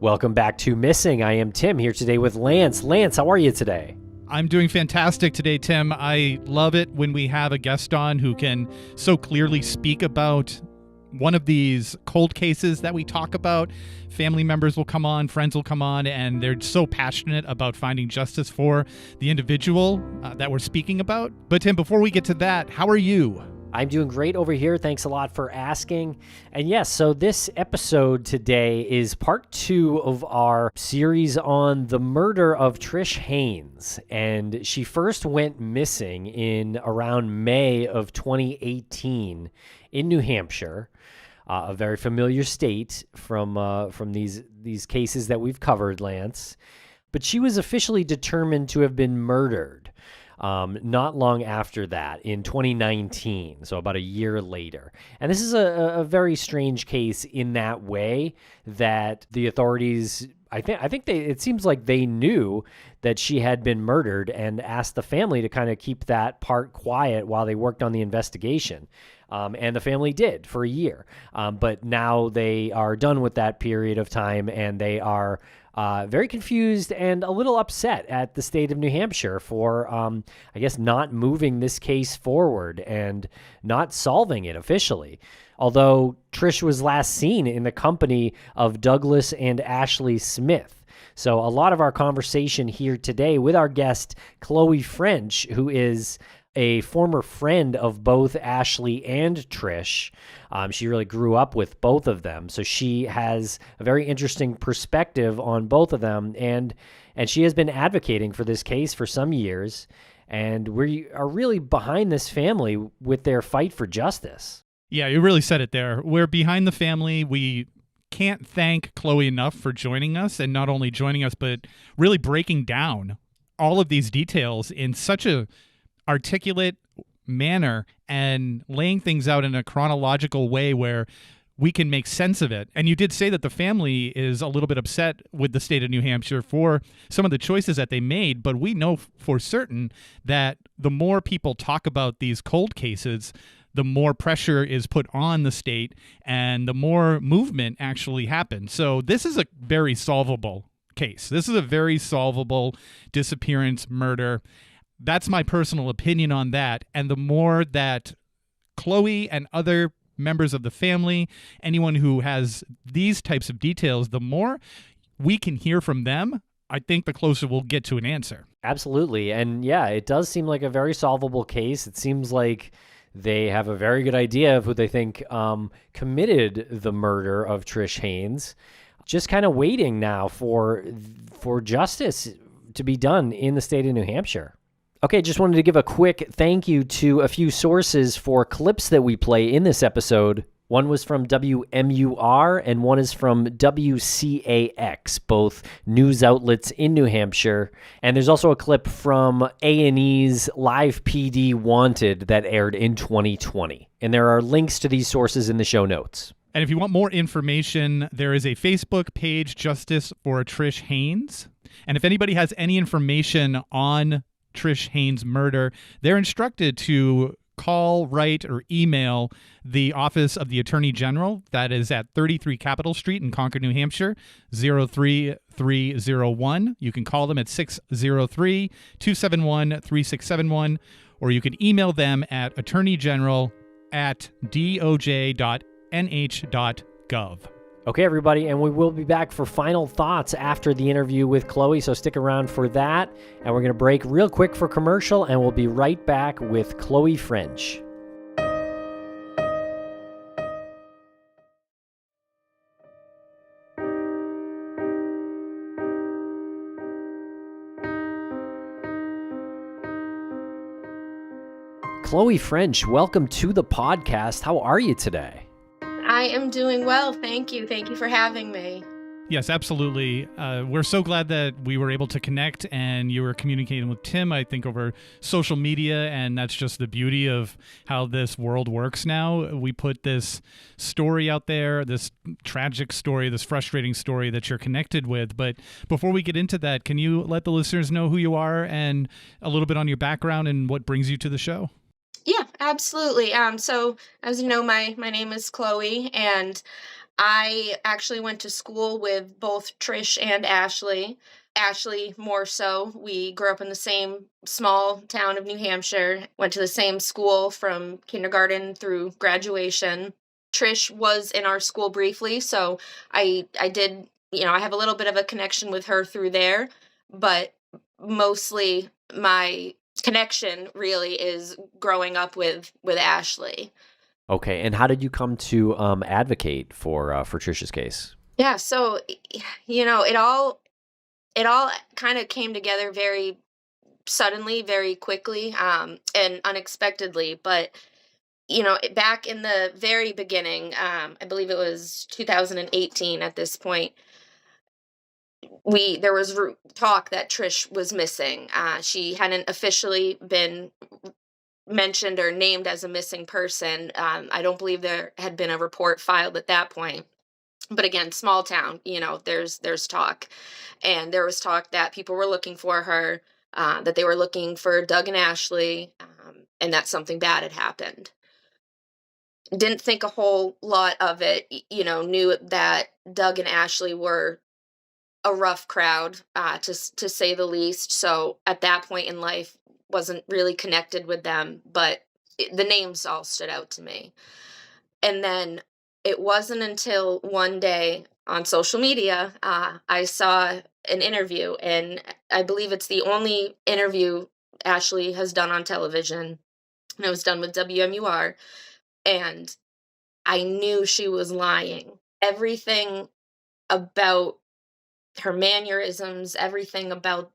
Welcome back to Missing. I am Tim here today with Lance. Lance, how are you today? I'm doing fantastic today, Tim. I love it when we have a guest on who can so clearly speak about one of these cold cases that we talk about. Family members will come on, friends will come on, and they're so passionate about finding justice for the individual that we're speaking about. But Tim, before we get to that, how are you? I'm doing great over here. Thanks a lot for asking. And yes, so this episode today is part 2 of our series on the murder of Trish Haynes. And she first went missing in around May of 2018 in New Hampshire, a very familiar state from these cases that we've covered, Lance. But she was officially determined to have been murdered not long after that, in 2019, so about a year later. And this is a very strange case in that way that the authorities, it seems like they knew that she had been murdered and asked the family to kind of keep that part quiet while they worked on the investigation. And the family did for a year. But now they are done with that period of time, and they are very confused and a little upset at the state of New Hampshire for, not moving this case forward and not solving it officially. Although Trish was last seen in the company of Douglas and Ashley Smith. So a lot of our conversation here today with our guest, Chloe French, who is a former friend of both Ashley and Trish. She really grew up with both of them, so she has a very interesting perspective on both of them, and she has been advocating for this case for some years, and we are really behind this family with their fight for justice. Yeah, you really said it there. We're behind the family. We can't thank Chloe enough for joining us, and not only joining us, but really breaking down all of these details in such a articulate manner and laying things out in a chronological way where we can make sense of it. And you did say that the family is a little bit upset with the state of New Hampshire for some of the choices that they made, but we know for certain that the more people talk about these cold cases, the more pressure is put on the state and the more movement actually happens. So this is a very solvable case. This is a very solvable disappearance, murder. That's my personal opinion on that. And the more that Chloe and other members of the family, anyone who has these types of details, the more we can hear from them, I think the closer we'll get to an answer. Absolutely. And yeah, it does seem like a very solvable case. It seems like they have a very good idea of who they think committed the murder of Trish Haynes. Just kind of waiting now for justice to be done in the state of New Hampshire. Okay, just wanted to give a quick thank you to a few sources for clips that we play in this episode. One was from WMUR and one is from WCAX, both news outlets in New Hampshire. And there's also a clip from A&E's Live PD Wanted that aired in 2020. And there are links to these sources in the show notes. And if you want more information, there is a Facebook page, Justice for Trish Haynes. And if anybody has any information on Trish Haynes' murder, they're instructed to call, write, or email the Office of the Attorney General. That is at 33 Capitol Street in Concord, New Hampshire, 03301. You can call them at 603-271-3671, or you can email them at attorneygeneral@doj.nh.gov. Okay, everybody, and we will be back for final thoughts after the interview with Chloe, so stick around for that. And we're going to break real quick for commercial, and we'll be right back with Chloe French. Chloe French, welcome to the podcast. How are you today? I am doing well. Thank you. Thank you for having me. Yes, absolutely. We're so glad that we were able to connect and you were communicating with Tim, I think, over social media. And that's just the beauty of how this world works now. We put this story out there, this tragic story, this frustrating story that you're connected with. But before we get into that, can you let the listeners know who you are and a little bit on your background and what brings you to the show? Yeah, absolutely. So as you know, my name is Chloe, and I actually went to school with both Trish and Ashley. Ashley more so. We grew up in the same small town of New Hampshire, went to the same school from kindergarten through graduation. Trish was in our school briefly, so I did, I have a little bit of a connection with her through there, but mostly my connection really is growing up with Ashley. Okay, and how did you come to advocate for Trisha's case? Yeah, so it all kind of came together very suddenly, very quickly, and unexpectedly. But back in the very beginning, I believe it was 2018 at this point, there was talk that Trish was missing. She hadn't officially been mentioned or named as a missing person. I don't believe there had been a report filed at that point. But again, small town, there's talk. And there was talk that people were looking for her, that they were looking for Doug and Ashley, and that something bad had happened. Didn't think a whole lot of it, knew that Doug and Ashley were a rough crowd, to say the least. So at that point in life, wasn't really connected with them, but the names all stood out to me. And then it wasn't until one day on social media, I saw an interview, and I believe it's the only interview Ashley has done on television. And it was done with WMUR, and I knew she was lying. Everything about her mannerisms, everything about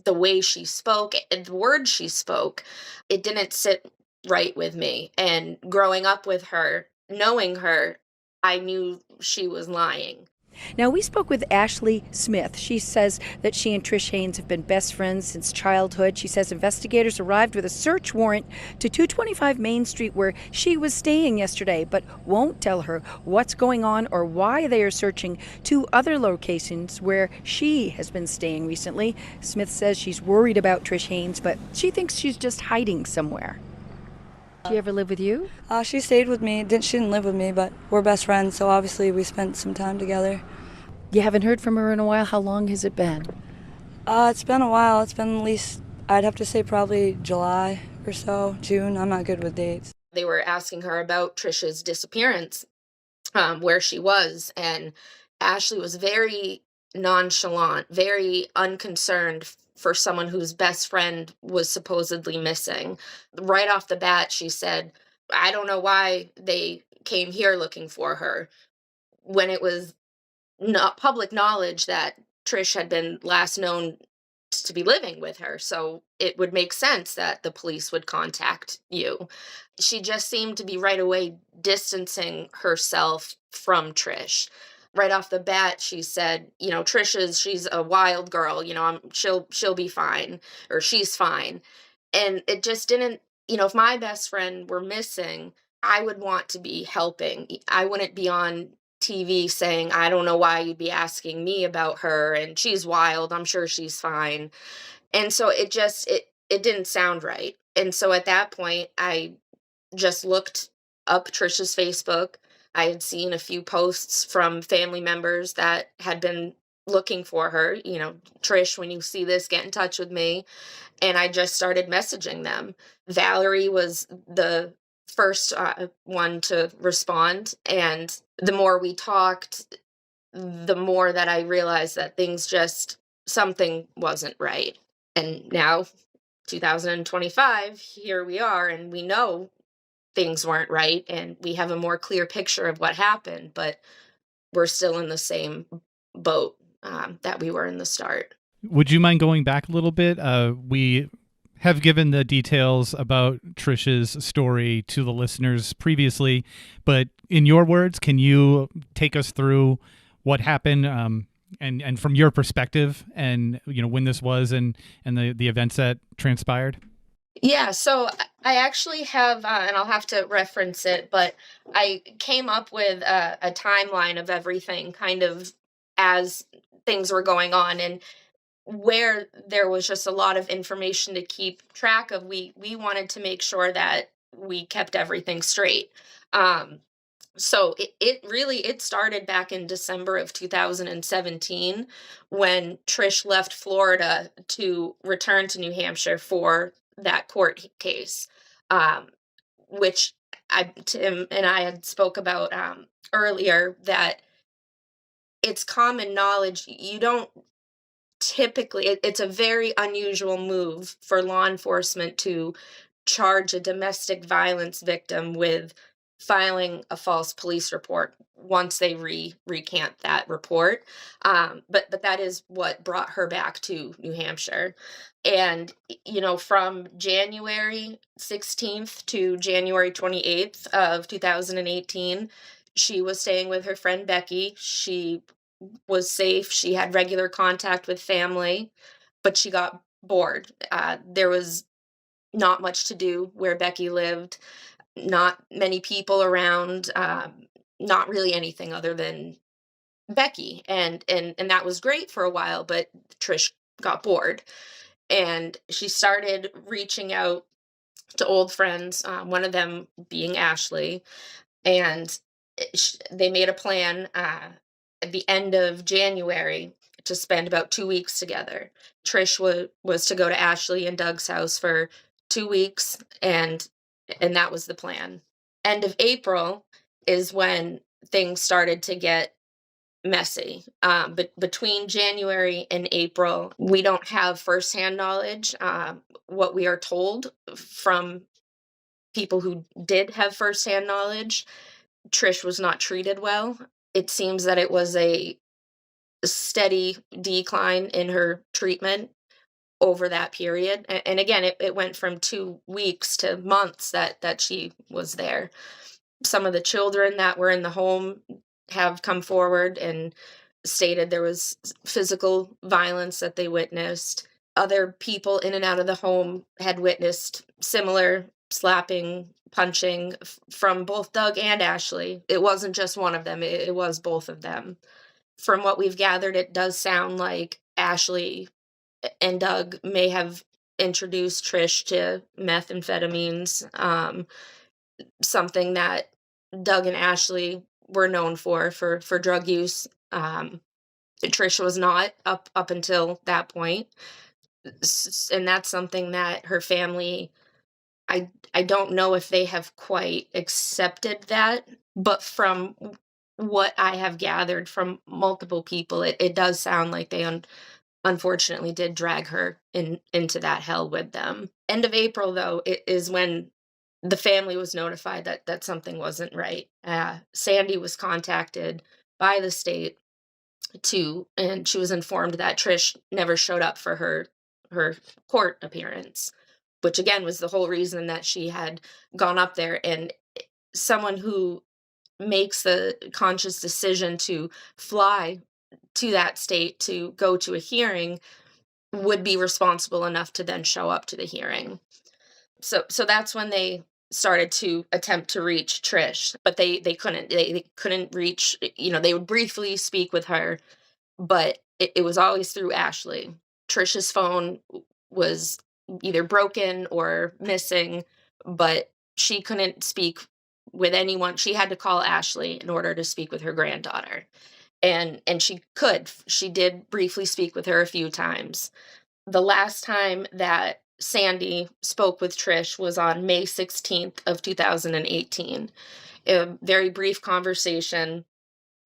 the way she spoke, the words she spoke, it didn't sit right with me. And growing up with her, knowing her, I knew she was lying. Now, we spoke with Ashley Smith. She says that she and Trish Haynes have been best friends since childhood. She says investigators arrived with a search warrant to 225 Main Street where she was staying yesterday, but won't tell her what's going on or why they are searching two other locations where she has been staying recently. Smith says she's worried about Trish Haynes, but she thinks she's just hiding somewhere. Did she ever live with you? She stayed with me. She didn't live with me, but we're best friends, so obviously we spent some time together. You haven't heard from her in a while? How long has it been? It's been a while. It's been at least, I'd have to say probably July or so, June. I'm not good with dates. They were asking her about Trisha's disappearance, where she was, and Ashley was very nonchalant, very unconcerned for someone whose best friend was supposedly missing. Right off the bat, she said, I don't know why they came here looking for her, when it was not public knowledge that Trish had been last known to be living with her. So it would make sense that the police would contact you. She just seemed to be right away distancing herself from Trish. Right off the bat, she said, she's a wild girl, she'll be fine, or she's fine. And it just didn't, if my best friend were missing, I would want to be helping. I wouldn't be on TV saying, I don't know why you'd be asking me about her, and she's wild, I'm sure she's fine. And so it didn't sound right. And so at that point, I just looked up Trisha's Facebook. I had seen a few posts from family members that had been looking for her, Trish, when you see this, get in touch with me. And I just started messaging them. Valerie was the first one to respond. And the more we talked, the more that I realized that something wasn't right. And now, 2025, here we are, and we know things weren't right, and we have a more clear picture of what happened, but we're still in the same boat that we were in the start. Would you mind going back a little bit? We have given the details about Trish's story to the listeners previously, but in your words, can you take us through what happened, and from your perspective, and when this was, and the events that transpired? Yeah, so I actually have, and I'll have to reference it, but I came up with a timeline of everything kind of as things were going on, and where there was just a lot of information to keep track of. We wanted to make sure that we kept everything straight. So it started back in December of 2017 when Trish left Florida to return to New Hampshire for that court case, um, which Tim and I had spoke about earlier, that it's common knowledge you don't typically, it's a very unusual move for law enforcement to charge a domestic violence victim with filing a false police report once they recant that report. But that is what brought her back to New Hampshire. And, from January 16th to January 28th of 2018, she was staying with her friend Becky. She was safe. She had regular contact with family, but she got bored. There was not much to do where Becky lived, not many people around, not really anything other than Becky. And that was great for a while, but Trish got bored. And she started reaching out to old friends, one of them being Ashley. And they made a plan at the end of January to spend about 2 weeks together. Trish was to go to Ashley and Doug's house for 2 weeks, and that was the plan. End of April is when things started to get messy. But between January and April, we don't have firsthand knowledge. What we are told from people who did have firsthand knowledge, Trish was not treated well. It seems that it was a steady decline in her treatment over that period. And again, it went from 2 weeks to months that she was there. Some of the children that were in the home have come forward and stated there was physical violence that they witnessed. Other people in and out of the home had witnessed similar slapping, punching from both Doug and Ashley. It wasn't just one of them, it was both of them. From what we've gathered, it does sound like Ashley and Doug may have introduced Trish to methamphetamines, something that Doug and Ashley were known for drug use. Trish was not up until that point. And that's something that her family, I don't know if they have quite accepted that, but from what I have gathered from multiple people, it does sound like they unfortunately did drag her into that hell with them. End of April, though, it is when the family was notified that something wasn't right. Sandy was contacted by the state and she was informed that Trish never showed up for her court appearance, which again was the whole reason that she had gone up there. And someone who makes the conscious decision to fly to that state to go to a hearing would be responsible enough to then show up to the hearing. So that's when they started to attempt to reach Trish, but they couldn't. They couldn't reach, they would briefly speak with her, but it was always through Ashley. Trish's phone was either broken or missing, but she couldn't speak with anyone. She had to call Ashley in order to speak with her granddaughter. And she did briefly speak with her a few times. The last time that Sandy spoke with Trish was on May 16th of 2018. A very brief conversation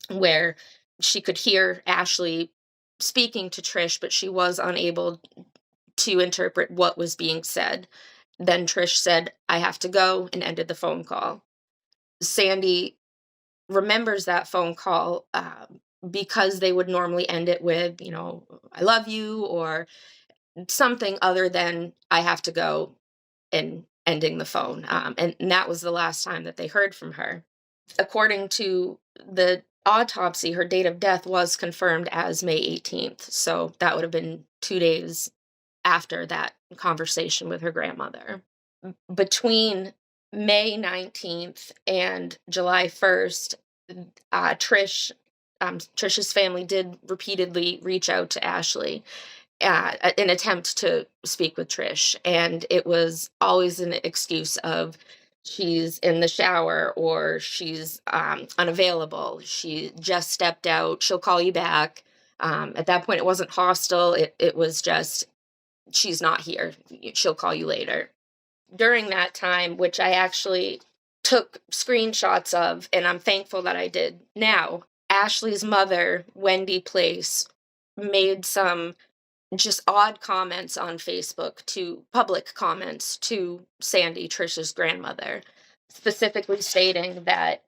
where she could hear Ashley speaking to Trish, but she was unable to interpret what was being said. Then Trish said, "I have to go," and ended the phone call. Sandy remembers that phone call because they would normally end it with, "I love you," or something other than "I have to go," and ending the phone. And that was the last time that they heard from her. According to the autopsy, her date of death was confirmed as May 18th. So that would have been 2 days after that conversation with her grandmother. Between May 19th and July 1st, Trish's family did repeatedly reach out to Ashley an attempt to speak with Trish, and it was always an excuse of she's in the shower, or she's unavailable. She just stepped out. She'll call you back. At that point, it wasn't hostile. It was just, she's not here. She'll call you later. During that time, which I actually took screenshots of, and I'm thankful that I did now, Ashley's mother, Wendy Place, made some just odd comments on Facebook, to public comments to Sandy, Trish's grandmother, specifically stating that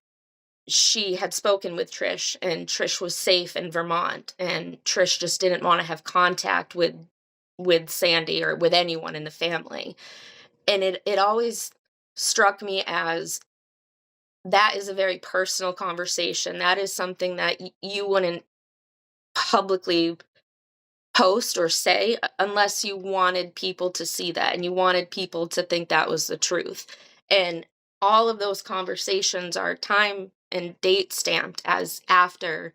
she had spoken with Trish and Trish was safe in Vermont, and Trish just didn't want to have contact with Sandy or with anyone in the family. And it always struck me as, that is a very personal conversation. That is something that you wouldn't publicly post or say unless you wanted people to see that and you wanted people to think that was the truth. And all of those conversations are time and date stamped as after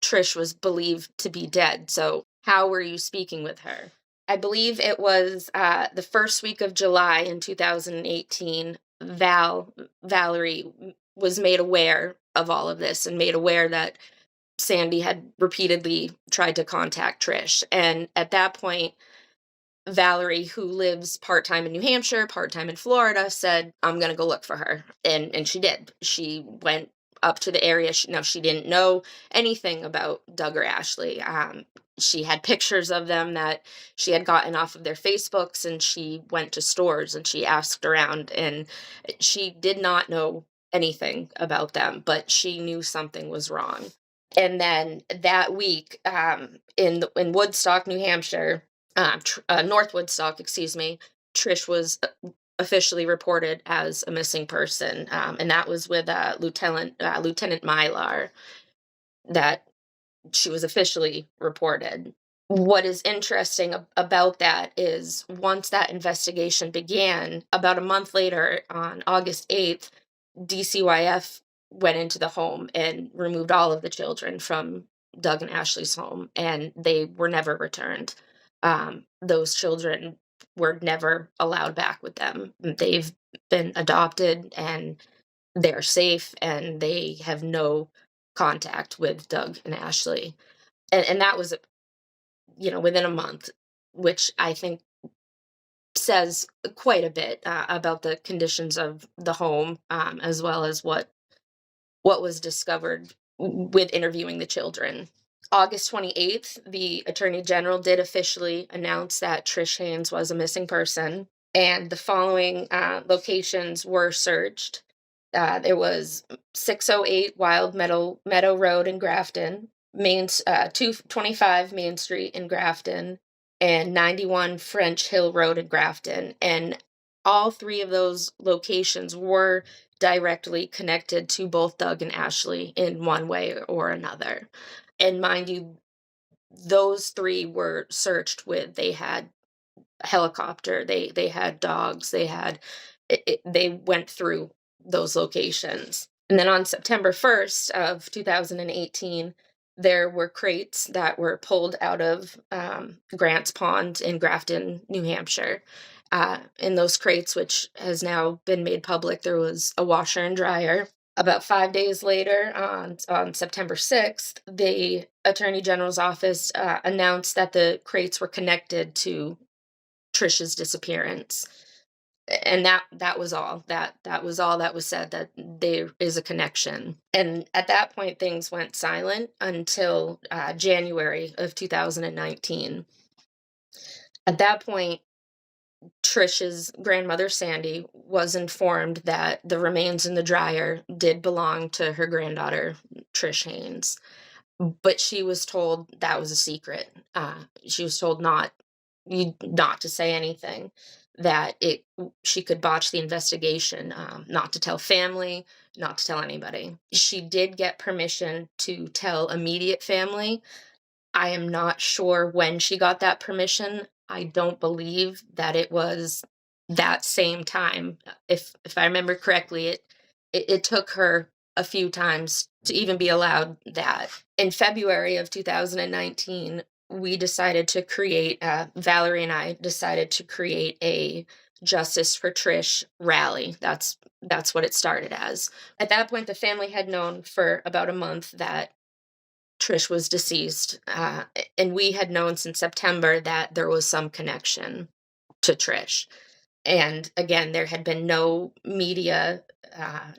Trish was believed to be dead. So how were you speaking with her? I believe it was the first week of July in 2018, Valerie was made aware of all of this and made aware that Sandy had repeatedly tried to contact Trish. And at that point, Valerie, who lives part-time in New Hampshire, part-time in Florida, said, I'm going to go look for her. And she did. She went up to the area. She didn't know anything about Doug or Ashley. She had pictures of them that she had gotten off of their Facebooks, and she went to stores and she asked around, and she did not know anything about them, but she knew something was wrong. And then that week, in Woodstock, New Hampshire, North Woodstock, excuse me, Trish was officially reported as a missing person, and that was with Lieutenant Mylar, that she was officially reported. What is interesting about that is, once that investigation began, about a month later, on August 8th, DCYF went into the home and removed all of the children from Doug and Ashley's home, and they were never returned. Those children were never allowed back with them. They've been adopted, and they're safe, and they have no contact with Doug and Ashley. And that was, within a month, which I think says quite a bit about the conditions of the home, as well as what was discovered with interviewing the children. August 28th, the Attorney General did officially announce that Trish Haynes was a missing person, and the following locations were searched. There was 608 Wild Meadow Road in Grafton, 225 Main Street in Grafton, and 91 French Hill Road in Grafton. And all three of those locations were directly connected to both Doug and Ashley in one way or another. And mind you, those three were searched with, they had a helicopter, they had dogs, they went through those locations. And then on September 1st of 2018, there were crates that were pulled out of Grant's Pond in Grafton, New Hampshire. In those crates, which has now been made public, there was a washer and dryer. About 5 days later, on September 6th, the Attorney General's office announced that the crates were connected to Trish's disappearance. And that was all. That was all that was said, that there is a connection. And at that point, things went silent until January of 2019. At that point, Trish's grandmother, Sandy, was informed that the remains in the dryer did belong to her granddaughter, Trish Haynes. But she was told that was a secret. She was told not to say anything, that she could botch the investigation, not to tell family, not to tell anybody. She did get permission to tell immediate family. I am not sure when she got that permission. I don't believe that it was that same time. If I remember correctly, it took her a few times to even be allowed that. In February of 2019, we decided to create, Valerie and I decided to create a Justice for Trish rally. That's that's what it started as. At that point, the family had known for about a month that Trish was deceased, and we had known since September that there was some connection to Trish. And again, there had been no media,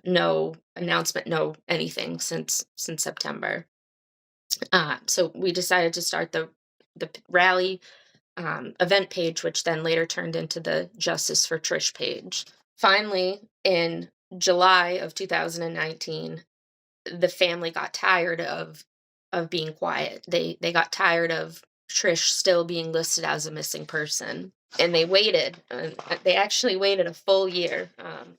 no announcement, no anything since September. So we decided to start the rally event page, which then later turned into the Justice for Trish page. Finally, in July of 2019, the family got tired of being quiet. They got tired of Trish still being listed as a missing person, and they waited. They actually waited a full year.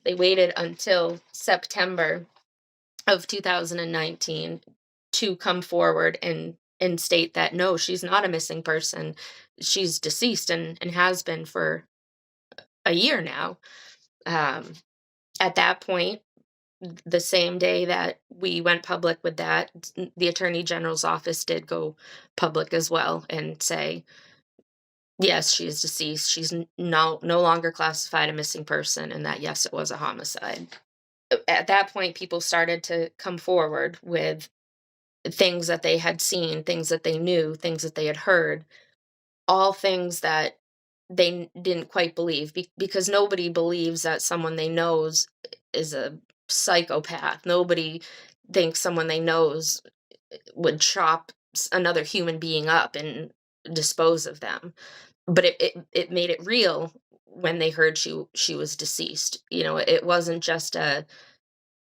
They waited until September of 2019 to come forward and state that no, she's not a missing person. She's deceased and has been for a year now. At that point, the same day that we went public with that, the Attorney General's office did go public as well and say, yes, she is deceased. She's no longer classified a missing person, and that, yes, it was a homicide. At that point, people started to come forward with things that they had seen, things that they knew, things that they had heard, all things that they didn't quite believe, because nobody believes that someone they knows is a psychopath. Nobody thinks someone they knows would chop another human being up and dispose of them. But it made it real when they heard she was deceased. It wasn't just a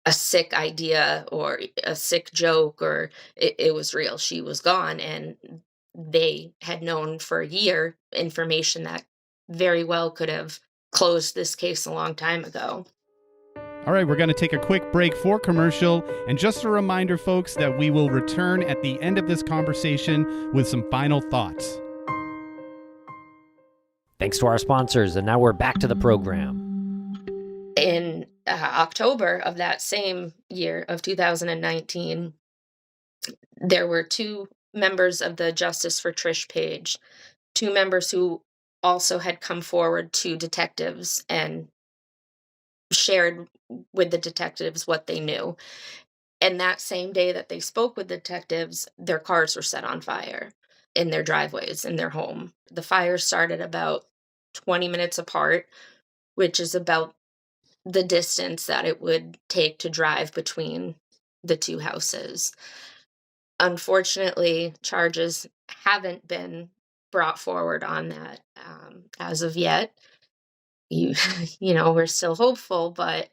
sick idea or a sick joke, or it was real. She was gone, and they had known for a year information that very well could have closed this case a long time ago. All right, we're going to take a quick break for commercial. And just a reminder, folks, that we will return at the end of this conversation with some final thoughts. Thanks to our sponsors, and now we're back to the program. In October of that same year of 2019, there were two members of the Justice for Trish page, two members who also had come forward to detectives and shared with the detectives what they knew. And that same day that they spoke with detectives, their cars were set on fire in their driveways, in their home. The fire started about 20 minutes apart, which is about the distance that it would take to drive between the two houses. Unfortunately, charges haven't been brought forward on that as of yet. We're still hopeful, but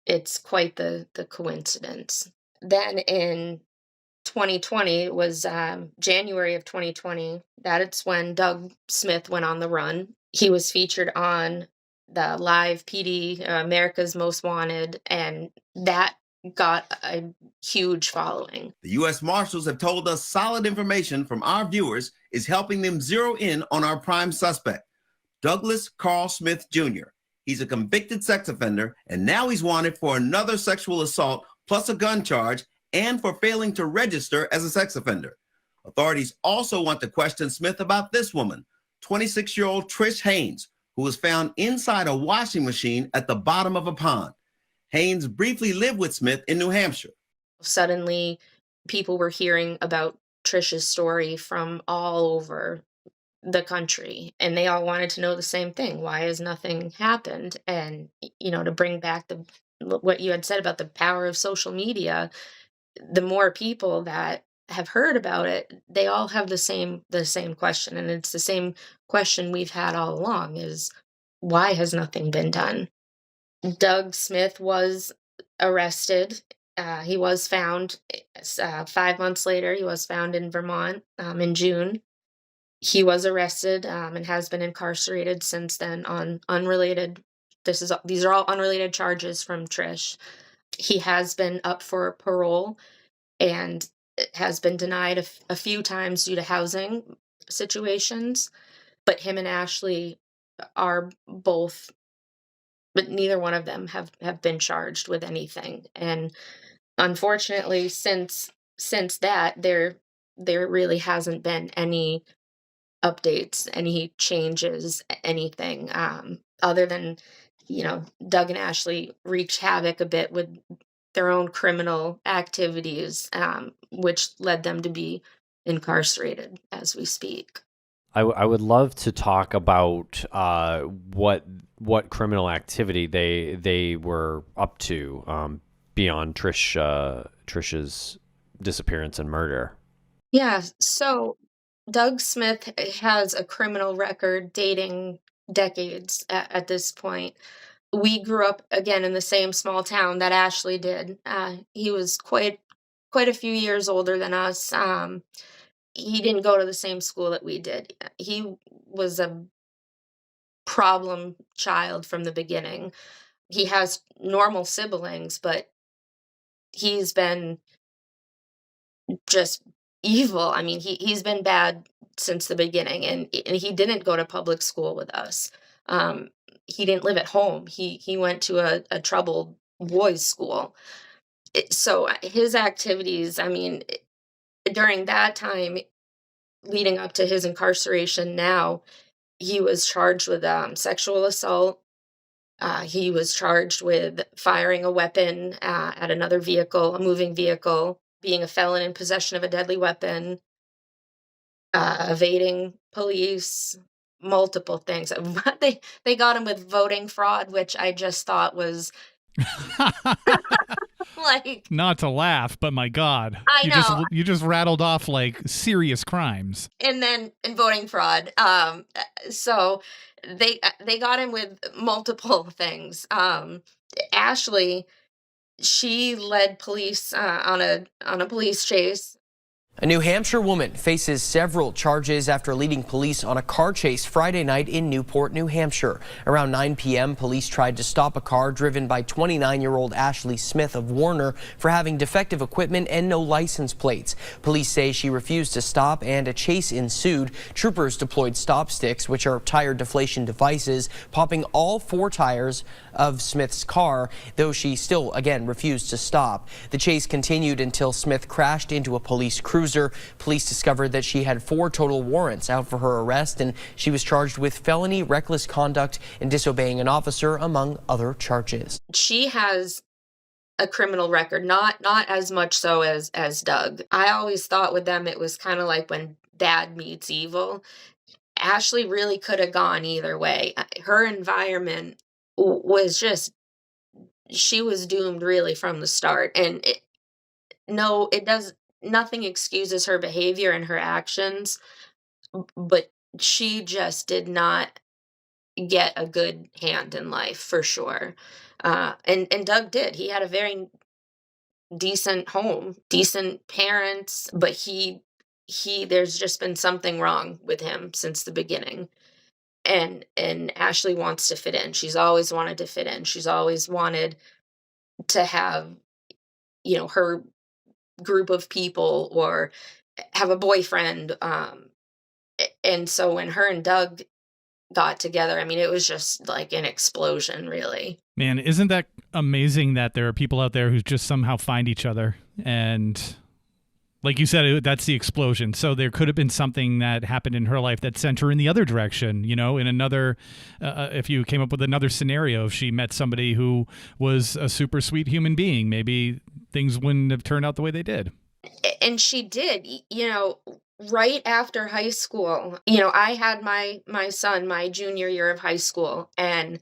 it's quite the coincidence. Then in 2020, it was January of 2020, that's when Doug Smith went on the run. He was featured on the live PD, America's Most Wanted, and that got a huge following. The U.S. Marshals have told us solid information from our viewers is helping them zero in on our prime suspect, Douglas Carl Smith Jr. He's a convicted sex offender, and now he's wanted for another sexual assault plus a gun charge and for failing to register as a sex offender. Authorities also want to question Smith about this woman, 26-year-old Trish Haynes, who was found inside a washing machine at the bottom of a pond. Haynes briefly lived with Smith in New Hampshire. Suddenly, people were hearing about Trish's story from all over the country, and they all wanted to know the same thing. Why has nothing happened? And, to bring back what you had said about the power of social media, the more people that have heard about it, they all have the same question. And it's the same question we've had all along, is why has nothing been done? Doug Smith was arrested. He was found 5 months later. He was found in Vermont in June. He was arrested and has been incarcerated since then on unrelated. These are all unrelated charges from Trish. He has been up for parole and has been denied a few times due to housing situations. But him and Ashley are both, but neither one of them have been charged with anything. And unfortunately, since that, there really hasn't been any updates, any changes, anything, other than Doug and Ashley wreaked havoc a bit with their own criminal activities, which led them to be incarcerated as we speak. I would love to talk about what criminal activity they were up to beyond Trish's disappearance and murder. Yeah, so Doug Smith has a criminal record dating decades at this point. We grew up again in the same small town that Ashley did. He was quite a few years older than us. He didn't go to the same school that we did. He was a problem child from the beginning. He has normal siblings, but he's been just evil. I mean, he's been bad since the beginning, and he didn't go to public school with us. He didn't live at home. He went to a troubled boys' school. So his activities, I mean, during that time, leading up to his incarceration now, he was charged with sexual assault. He was charged with firing a weapon at another vehicle, a moving vehicle, being a felon in possession of a deadly weapon, evading police, multiple things. They got him with voting fraud, which I just thought was like, not to laugh, but my God, I know. You just rattled off like serious crimes, and voting fraud. So they got him with multiple things. Ashley, she led police on a police chase. A New Hampshire woman faces several charges after leading police on a car chase Friday night in Newport, New Hampshire. Around 9 p.m., police tried to stop a car driven by 29-year-old Ashley Smith of Warner for having defective equipment and no license plates. Police say she refused to stop and a chase ensued. Troopers deployed stop sticks, which are tire deflation devices, popping all 4 tires of Smith's car, though she still again refused to stop. The chase continued until Smith crashed into a police cruiser. Police discovered that she had 4 total warrants out for her arrest, and she was charged with felony, reckless conduct, and disobeying an officer, among other charges. She has a criminal record, not as much so as Doug. I always thought with them it was kind of like when dad meets evil. Ashley really could have gone either way. Her environment was just, she was doomed really from the start, and nothing excuses her behavior and her actions, but she just did not get a good hand in life for sure. And Doug did. He had a very decent home, decent parents, but he there's just been something wrong with him since the beginning. And Ashley wants to fit in. She's always wanted to fit in. She's always wanted to have, her group of people or have a boyfriend. And so when her and Doug got together, I mean, it was just like an explosion, really. Man, isn't that amazing that there are people out there who just somehow find each other? And like you said, that's the explosion. So there could have been something that happened in her life that sent her in the other direction, in another, if you came up with another scenario, if she met somebody who was a super sweet human being, maybe things wouldn't have turned out the way they did. And she did, right after high school. I had my son my junior year of high school, and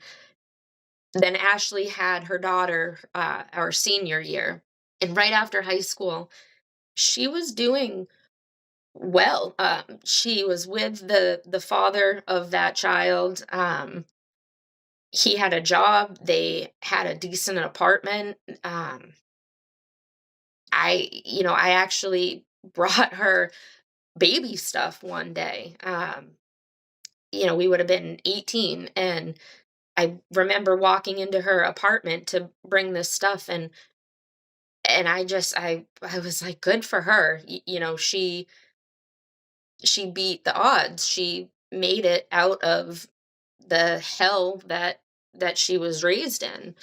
then Ashley had her daughter our senior year. And right after high school, she was doing well. She was with the father of that child. He had a job. They had a decent apartment. I actually brought her baby stuff one day. We would have been 18, and I remember walking into her apartment to bring this stuff, and I was like, good for her. She beat the odds. She made it out of the hell that she was raised in.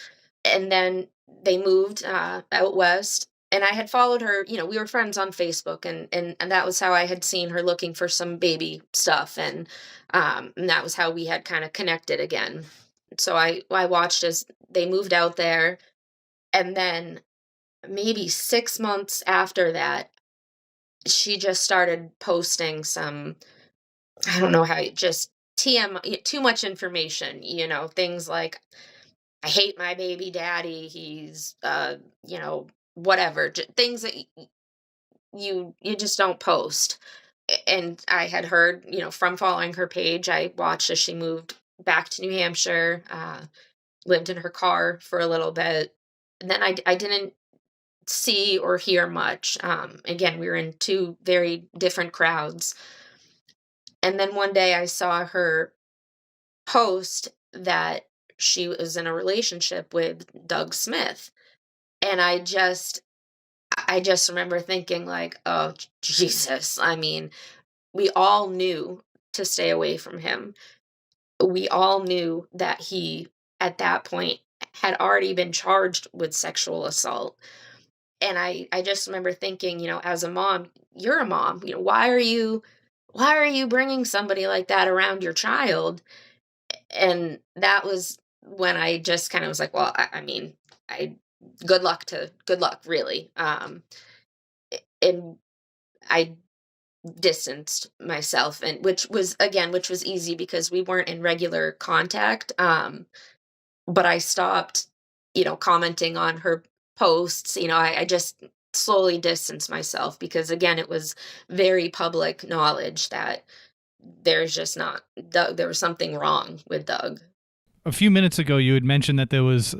And then they moved out west, and I had followed her. We were friends on Facebook, and that was how I had seen her looking for some baby stuff, and that was how we had kind of connected again. So I watched as they moved out there, and then maybe 6 months after that, she just started posting some, I don't know how, just too much information, things like, I hate my baby daddy, he's, whatever, things that you just don't post. And I had heard, from following her page, I watched as she moved back to New Hampshire, lived in her car for a little bit. And then I didn't see or hear much. Again, we were in two very different crowds. And then one day I saw her post that she was in a relationship with Doug Smith. And I just remember thinking like, oh, Jesus. I mean, we all knew to stay away from him. We all knew that he, at that point, had already been charged with sexual assault. And I just remember thinking, as a mom, you're a mom, why are you bringing somebody like that around your child? And that was when I just kind of was like, well, I mean, good luck, really. And I distanced myself, and which was easy because we weren't in regular contact. But I stopped, commenting on her posts. I just slowly distanced myself because, again, it was very public knowledge that there's just not Doug. There was something wrong with Doug. A few minutes ago, you had mentioned that there was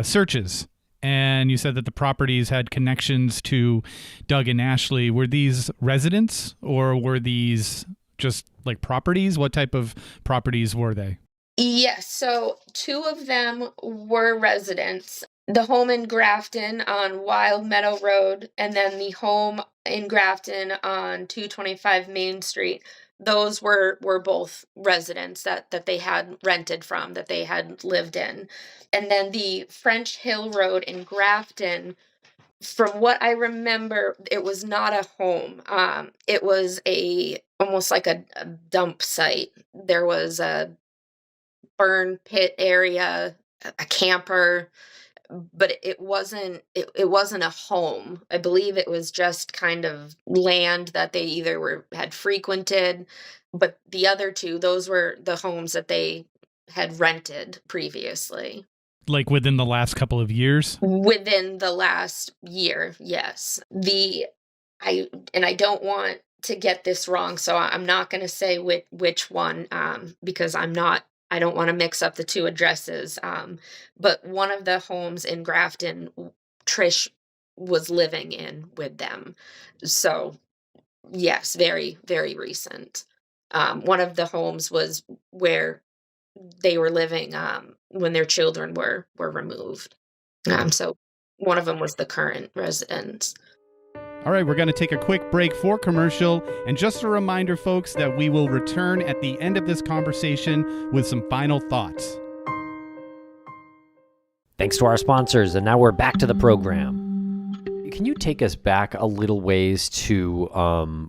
searches, and you said that the properties had connections to Doug and Ashley. Were these residents, or were these just like properties? What type of properties were they? Yes, so two of them were residents. The home in Grafton on Wild Meadow Road, and then the home in Grafton on 225 Main Street. Those were both residents that they had rented from, that they had lived in. And then the French Hill Road in Grafton, from what I remember, it was not a home. It was almost like a dump site. There was a burn pit area, a camper, but it wasn't a home. I believe it was just kind of land that they either had frequented, but the other two, those were the homes that they had rented previously. Like within the last couple of years? Within the last year, yes. I don't want to get this wrong, so I'm not going to say which one, because I don't want to mix up the two addresses. But one of the homes in Grafton, Trish was living in with them. So, yes, very, very recent. One of the homes was where they were living when their children were removed. So one of them was the current residence. All right, we're going to take a quick break for commercial. And just a reminder, folks, that we will return at the end of this conversation with some final thoughts. Thanks to our sponsors, and now we're back to the program. Can you take us back a little ways to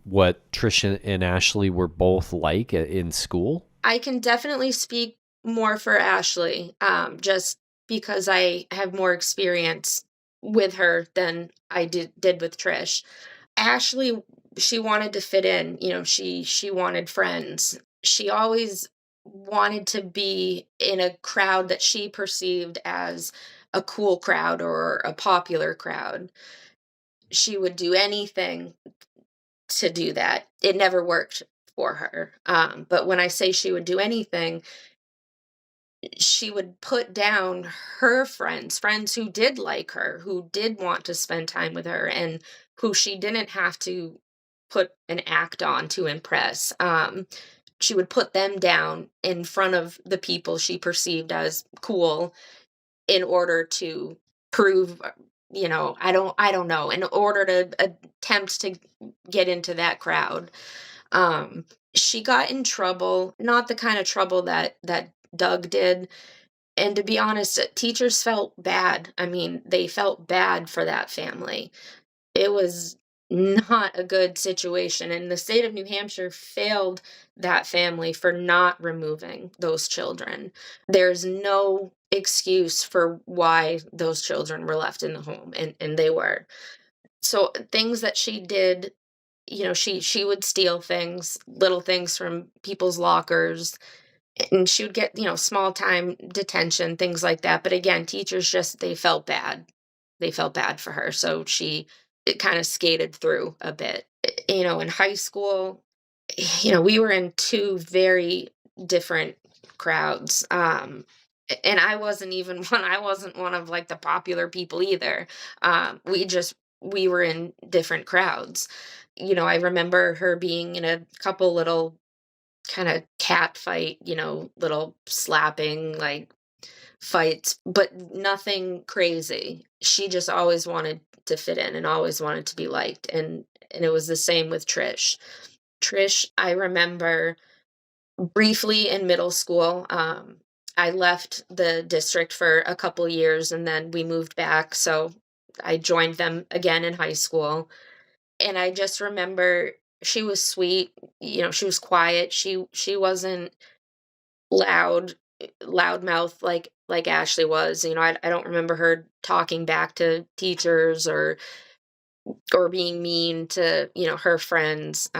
what Trish and Ashley were both like in school? I can definitely speak more for Ashley, just because I have more experience with her than I did with Trish. Ashley, she wanted to fit in, she wanted friends. She always wanted to be in a crowd that she perceived as a cool crowd or a popular crowd. She would do anything to do that. It never worked for her. But when I say she would do anything, she would put down her friends who did like her, who did want to spend time with her, and who she didn't have to put an act on to impress. She would put them down in front of the people she perceived as cool in order to prove, I don't know, in order to attempt to get into that crowd. She got in trouble, not the kind of trouble that Doug did. And to be honest, teachers felt bad. I mean, they felt bad for that family. It was not a good situation. And the state of New Hampshire failed that family for not removing those children. There's no excuse for why those children were left in the home, and they were. So things that she did, she would steal things, little things from people's lockers, and she would get, small time detention, things like that. But again, teachers just, they felt bad. They felt bad for her. So it kind of skated through a bit. In high school, we were in two very different crowds. And I wasn't even I wasn't one of like the popular people either. We were in different crowds. I remember her being in a couple little kind of cat fight, little slapping like fights, but nothing crazy. She just always wanted to fit in and always wanted to be liked. And it was the same with Trish. Trish, I remember briefly in middle school, I left the district for a couple years and then we moved back. So I joined them again in high school. And I just remember she was sweet, she was quiet. She wasn't loudmouth like Ashley was. I don't remember her talking back to teachers or being mean to, her friends.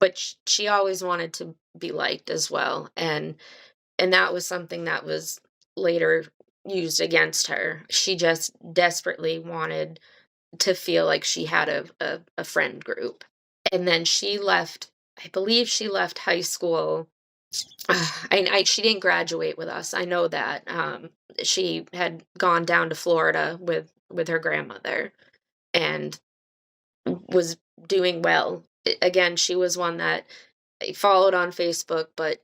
But she always wanted to be liked as well. And that was something that was later used against her. She just desperately wanted to feel like she had a friend group. And then she left, I believe she left high school. She didn't graduate with us. I know that. She had gone down to Florida with her grandmother and was doing well. Again, she was one that I followed on Facebook, but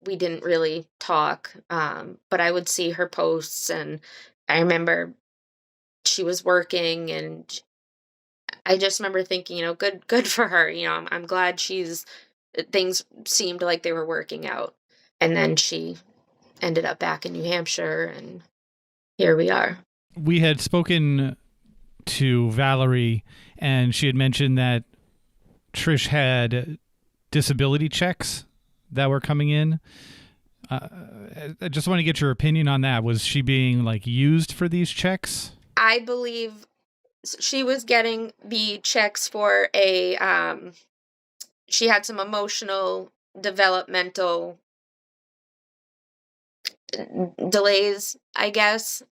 we didn't really talk. But I would see her posts, and I remember she was working, and I just remember thinking, good for her. I'm glad things seemed like they were working out. And then she ended up back in New Hampshire, and here we are. We had spoken to Valerie, and she had mentioned that Trish had disability checks that were coming in. I just want to get your opinion on that. Was she being used for these checks? I believe she was getting the checks for she had some emotional developmental delays, I guess.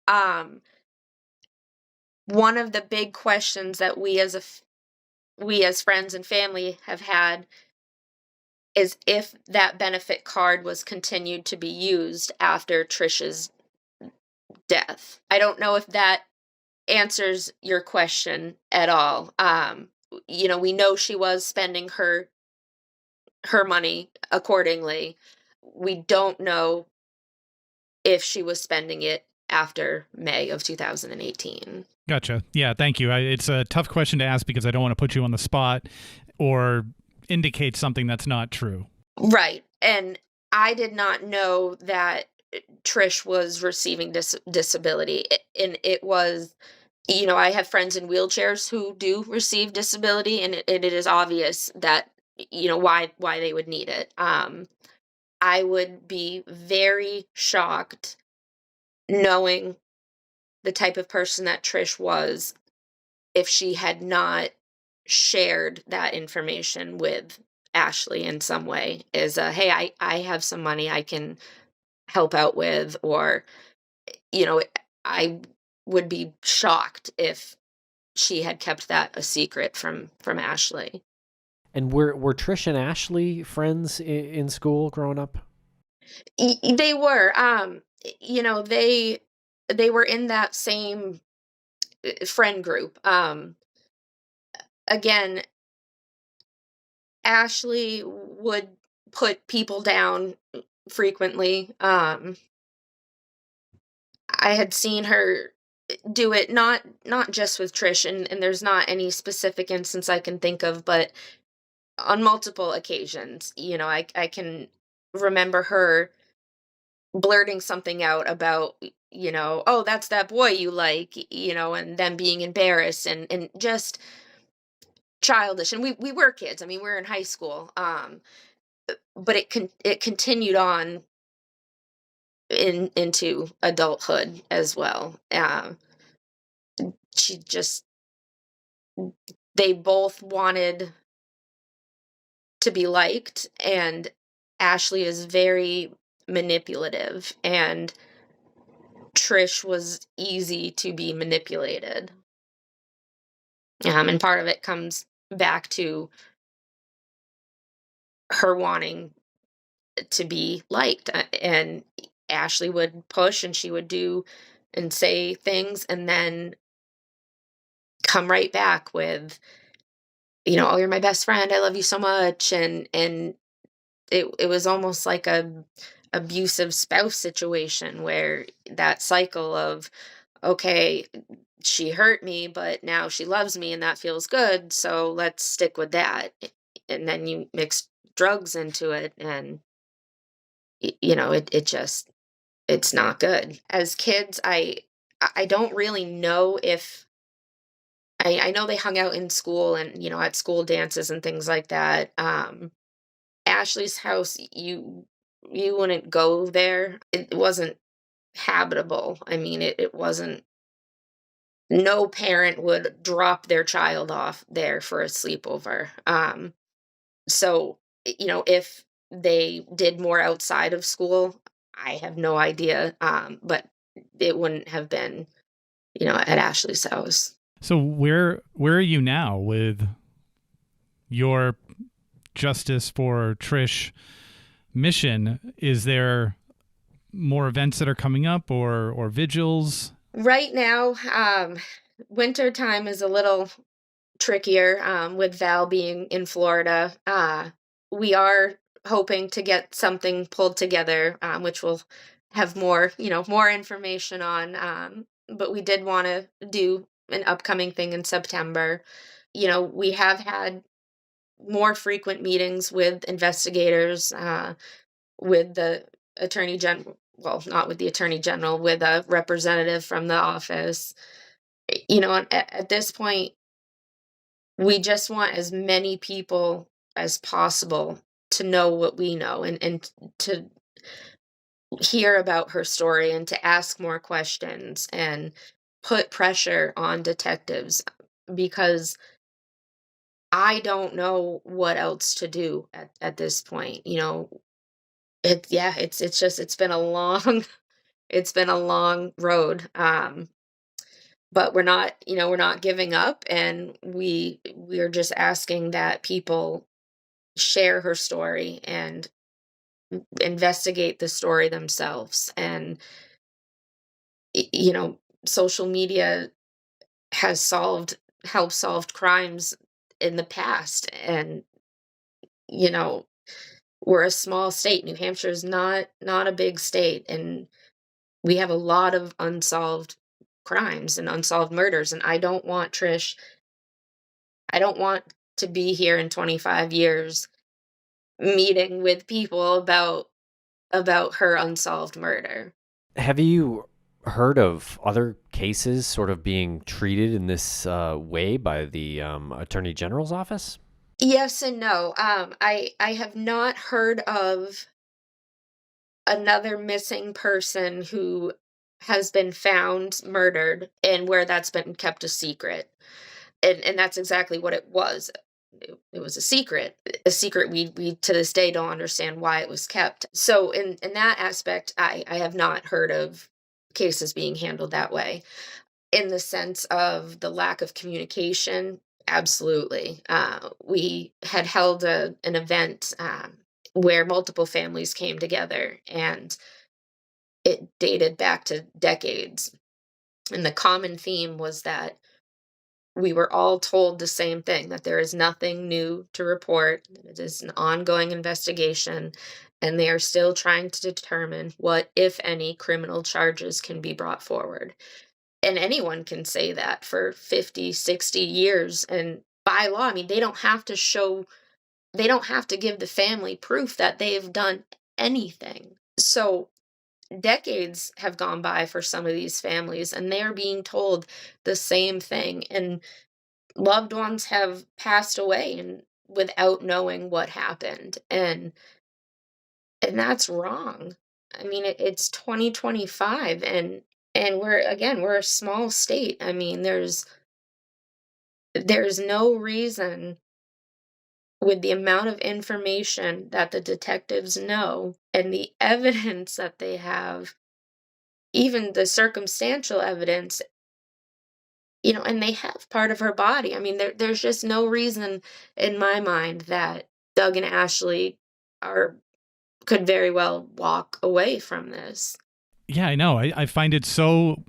One of the big questions that we as friends and family have had is if that benefit card was continued to be used after Trish's death. I don't know if that answers your question at all. We know she was spending her money accordingly. We don't know if she was spending it after May of 2018. Gotcha. Yeah, thank you. It's a tough question to ask because I don't want to put you on the spot or indicate something that's not true. Right. And I did not know that Trish was receiving disability. And it was, I have friends in wheelchairs who do receive disability, and it is obvious that, why they would need it. I would be very shocked knowing the type of person that Trish was if she had not shared that information with Ashley in some way as hey, I have some money I can help out with, or, I would be shocked if she had kept that a secret from Ashley. And were Trish and Ashley friends in school growing up? They were. They were in that same friend group. Again, Ashley would put people down frequently. I had seen her do it not just with Trish, and there's not any specific instance I can think of, but on multiple occasions. I can remember her blurting something out about, oh, that's that boy you like, and them being embarrassed and just childish. And we were kids. I mean, we're in high school. But it continued on into adulthood as well. She just they both wanted to be liked, and Ashley is very manipulative, and Trish was easy to be manipulated. And part of it comes back to her wanting to be liked, and Ashley would push and she would do and say things and then come right back with, oh, you're my best friend, I love you so much. And it was almost like a abusive spouse situation, where that cycle of, okay, she hurt me, but now she loves me and that feels good, so let's stick with that. And then you mix drugs into it, and it's not good. As kids, I don't really know if I know they hung out in school and, at school dances and things like that. Ashley's house, you wouldn't go there. It wasn't habitable. I mean, it wasn't, no parent would drop their child off there for a sleepover. So, if they did more outside of school, I have no idea. But it wouldn't have been, at Ashley's house. So where are you now with your Justice for Trish mission? Is there more events that are coming up, or vigils? Right now, winter time is a little trickier, with Val being in Florida. We are hoping to get something pulled together, which we'll have more information on. But we did want to do an upcoming thing in September. We have had more frequent meetings with investigators, with the Attorney General. Well, not with the Attorney General, with a representative from the office. At this point, we just want as many people as possible to know what we know, and to hear about her story, and to ask more questions and put pressure on detectives, because I don't know what else to do at this point. It's been a long it's been a long road. But we're not giving up, and we're just asking that people share her story and investigate the story themselves. And social media has helped solve crimes in the past, and we're a small state. New Hampshire is not a big state, and we have a lot of unsolved crimes and unsolved murders. And I don't want to be here in 25 years meeting with people about her unsolved murder. Have you heard of other cases sort of being treated in this way by the Attorney General's office? Yes and no. I have not heard of another missing person who has been found murdered and where that's been kept a secret. And that's exactly what it was. It was a secret. We to this day don't understand why it was kept. So in that aspect, I have not heard of cases being handled that way. In the sense of the lack of communication, absolutely. We had held an event where multiple families came together, and it dated back to decades. And the common theme was that we were all told the same thing, that there is nothing new to report. It is an ongoing investigation, and they are still trying to determine what, if any, criminal charges can be brought forward. And anyone can say that for 50, 60 years. And by law, I mean, they don't have to give the family proof that they've done anything. So decades have gone by for some of these families, and they're being told the same thing, and loved ones have passed away and without knowing what happened, and that's wrong. I mean, it's 2025, and we're a small state. I mean, there's no reason, with the amount of information that the detectives know and the evidence that they have, even the circumstantial evidence, and they have part of her body. I mean, there's just no reason in my mind that Doug and Ashley could very well walk away from this. Yeah, I know. I find it so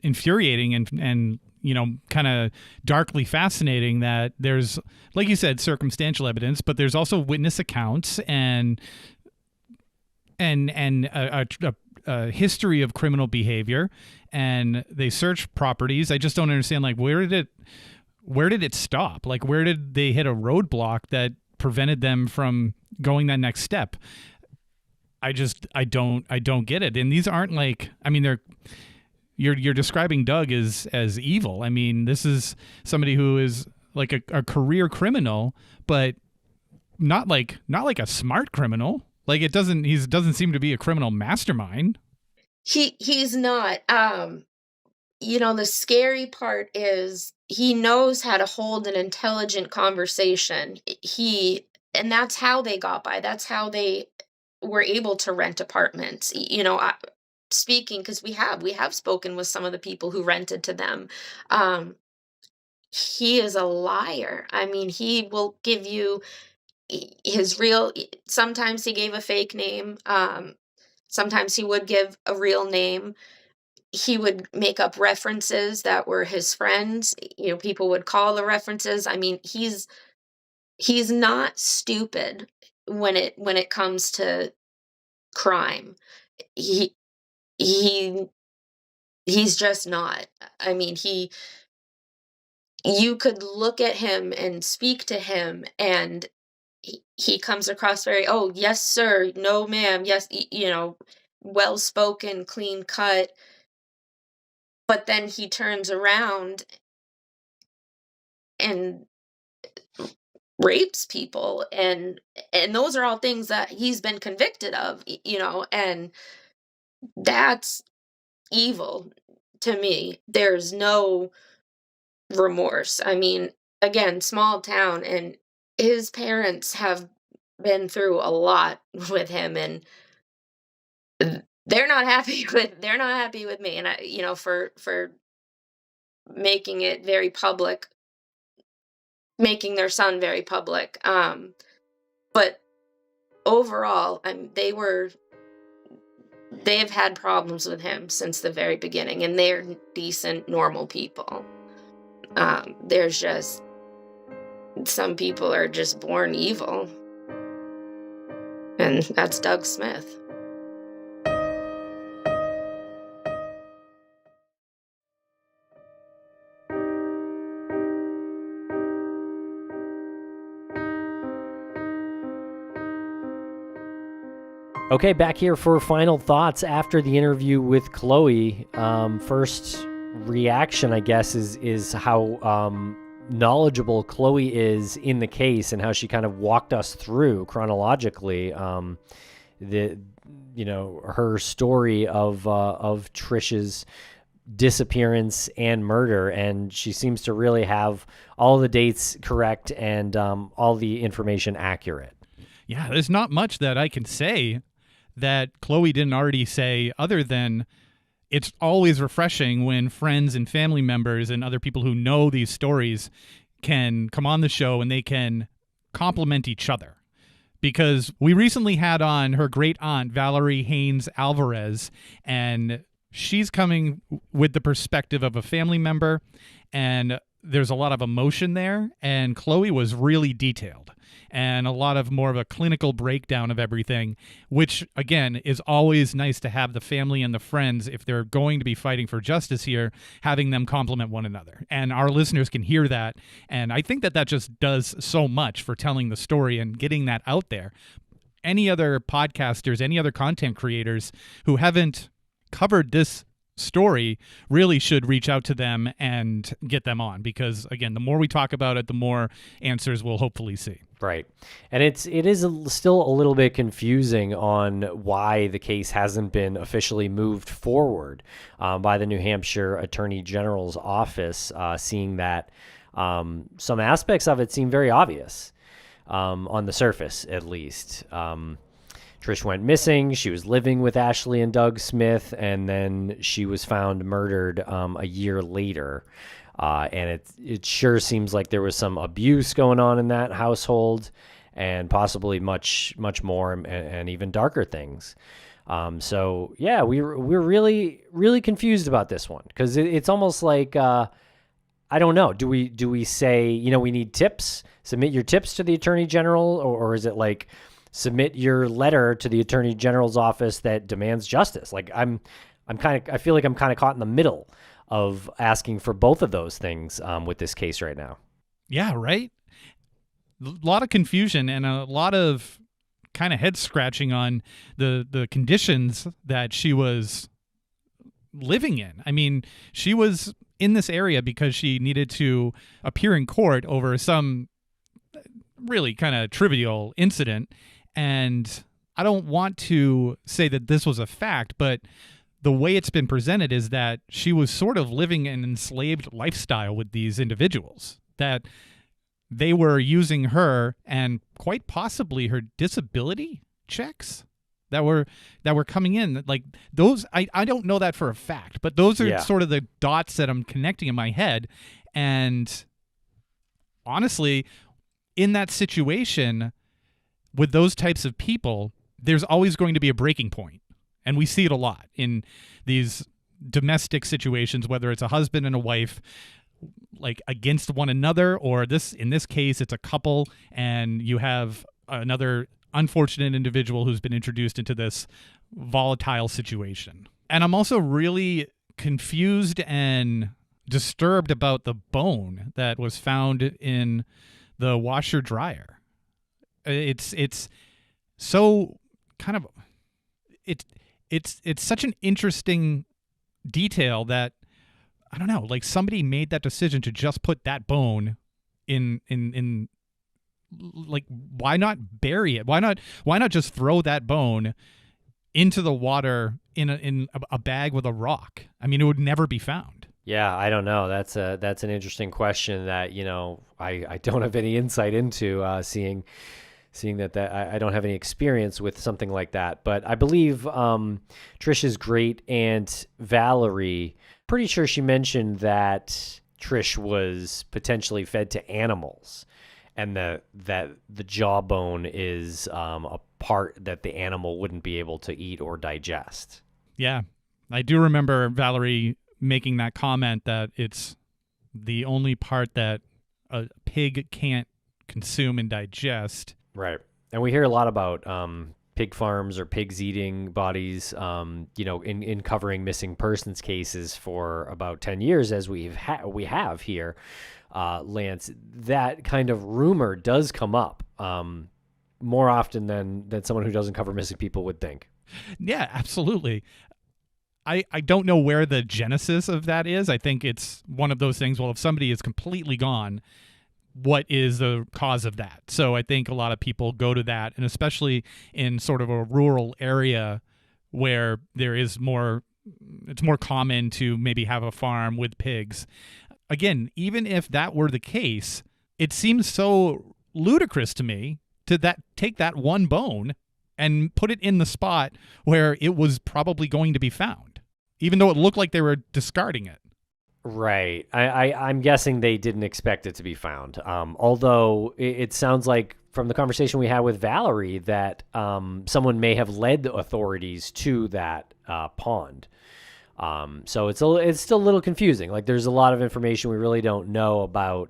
infuriating and kind of darkly fascinating that there's, like you said, circumstantial evidence, but there's also witness accounts and a history of criminal behavior, and they search properties. I just don't understand, like, where did it stop? Like, where did they hit a roadblock that prevented them from going that next step? I don't get it. And these aren't like, I mean, you're describing Doug as evil. I mean, this is somebody who is like a career criminal, but not like a smart criminal. Like, he doesn't seem to be a criminal mastermind. He's not. The scary part is he knows how to hold an intelligent conversation. And that's how they got by. That's how they were able to rent apartments. Speaking, because we have spoken with some of the people who rented to them. He is a liar. I mean, he will give you his real, sometimes he gave a fake name. Sometimes he would give a real name. He would make up references that were his friends. People would call the references. I mean, he's not stupid when it comes to crime. He's just not. I mean, you could look at him and speak to him, and he comes across very, oh, yes, sir, no, ma'am, yes, well-spoken, clean cut. But then he turns around and rapes people, and those are all things that he's been convicted of, and that's evil to me. There's no remorse. I mean, again, small town, and his parents have been through a lot with him, and they're not happy with me, and I, for making it very public, making their son very public. But overall, they've had problems with him since the very beginning, and they're decent, normal people. There's just some people are just born evil, and that's Doug Smith. Okay, back here for final thoughts after the interview with Chloe. First reaction, I guess, is how knowledgeable Chloe is in the case, and how she kind of walked us through chronologically her story of Trish's disappearance and murder, and she seems to really have all the dates correct and all the information accurate. Yeah, there's not much that I can say that Chloe didn't already say, other than it's always refreshing when friends and family members and other people who know these stories can come on the show and they can compliment each other. Because we recently had on her great aunt, Pilleri Haynes Alvarez, and she's coming with the perspective of a family member, and there's a lot of emotion there, and Chloe was really detailed. And a lot of more of a clinical breakdown of everything, which, again, is always nice to have the family and the friends, if they're going to be fighting for justice here, having them compliment one another. And our listeners can hear that. And I think that just does so much for telling the story and getting that out there. any other podcasters, any other content creators who haven't covered this story really should reach out to them and get them on, because again, the more we talk about it, the more answers we'll hopefully see. Right. And it is still a little bit confusing on why the case hasn't been officially moved forward by the New Hampshire Attorney General's office, seeing that some aspects of it seem very obvious on the surface, at least. Trish went missing. She was living with Ashley and Doug Smith, and then she was found murdered a year later. And it sure seems like there was some abuse going on in that household, and possibly much more and even darker things. So yeah, we're really confused about this one, because it's almost like I don't know. Do we say, we need tips? Submit your tips to the Attorney General, or is it like submit your letter to the Attorney General's office that demands justice? Like I feel like I'm kind of caught in the middle of asking for both of those things with this case right now. Yeah, right? A lot of confusion and a lot of kind of head scratching on the conditions that she was living in. I mean, she was in this area because she needed to appear in court over some really kind of trivial incident. And I don't want to say that this was a fact, but the way it's been presented is that she was sort of living an enslaved lifestyle with these individuals, that they were using her and quite possibly her disability checks that were coming in. Like those, I don't know that for a fact, but those are sort of the dots that I'm connecting in my head. And honestly, in that situation with those types of people, there's always going to be a breaking point. And we see it a lot in these domestic situations, whether it's a husband and a wife like against one another, or in this case, it's a couple, and you have another unfortunate individual who's been introduced into this volatile situation. And I'm also really confused and disturbed about the bone that was found in the washer dryer. It's so kind of it's such an interesting detail that I don't know, like somebody made that decision to just put that bone in like, why not bury it? Why not just throw that bone into the water in a bag with a rock? I mean, it would never be found. Yeah, I don't know. That's an interesting question that, I don't have any insight into, seeing that I don't have any experience with something like that. But I believe Trish's great aunt Valerie, pretty sure she mentioned that Trish was potentially fed to animals, and that the jawbone is a part that the animal wouldn't be able to eat or digest. Yeah, I do remember Valerie making that comment that it's the only part that a pig can't consume and digest. Right. And we hear a lot about pig farms or pigs eating bodies, in covering missing persons cases for about 10 years, as we have here, Lance. That kind of rumor does come up more often than someone who doesn't cover missing people would think. Yeah, absolutely. I don't know where the genesis of that is. I think it's one of those things, well, if somebody is completely gone, what is the cause of that? So I think a lot of people go to that, and especially in sort of a rural area where it's more common to maybe have a farm with pigs. Again, even if that were the case, it seems so ludicrous to me to take that one bone and put it in the spot where it was probably going to be found, even though it looked like they were discarding it. Right. I'm guessing they didn't expect it to be found. Although it sounds like from the conversation we had with Valerie that someone may have led the authorities to that pond. So it's still a little confusing. Like there's a lot of information we really don't know about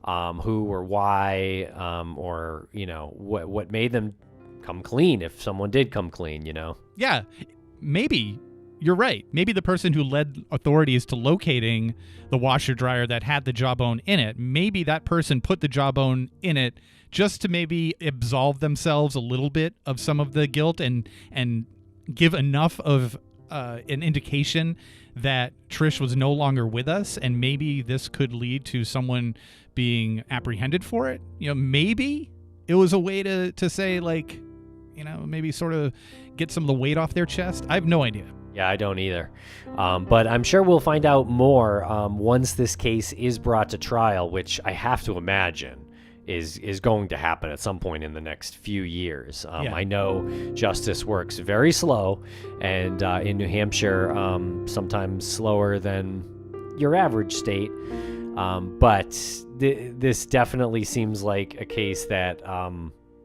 who or why, or what made them come clean, if someone did come clean, Yeah, maybe you're right. Maybe the person who led authorities to locating the washer dryer that had the jawbone in it, maybe that person put the jawbone in it just to maybe absolve themselves a little bit of some of the guilt and give enough of an indication that Trish was no longer with us, and maybe this could lead to someone being apprehended for it. Maybe it was a way to say, like, maybe sort of get some of the weight off their chest. I have no idea. Yeah, I don't either. But I'm sure we'll find out more once this case is brought to trial, which I have to imagine is going to happen at some point in the next few years. I know justice works very slow, and in New Hampshire, sometimes slower than your average state. But this definitely seems like a case that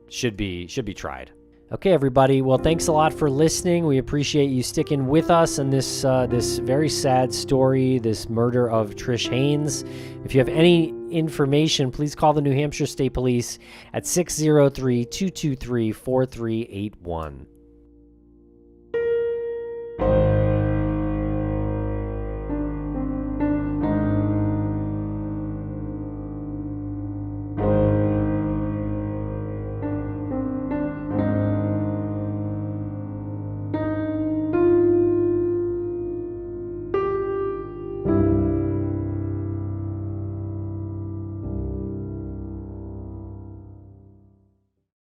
should be tried. Okay, everybody. Well, thanks a lot for listening. We appreciate you sticking with us in this very sad story, this murder of Trish Haynes. If you have any information, please call the New Hampshire State Police at 603-223-4381.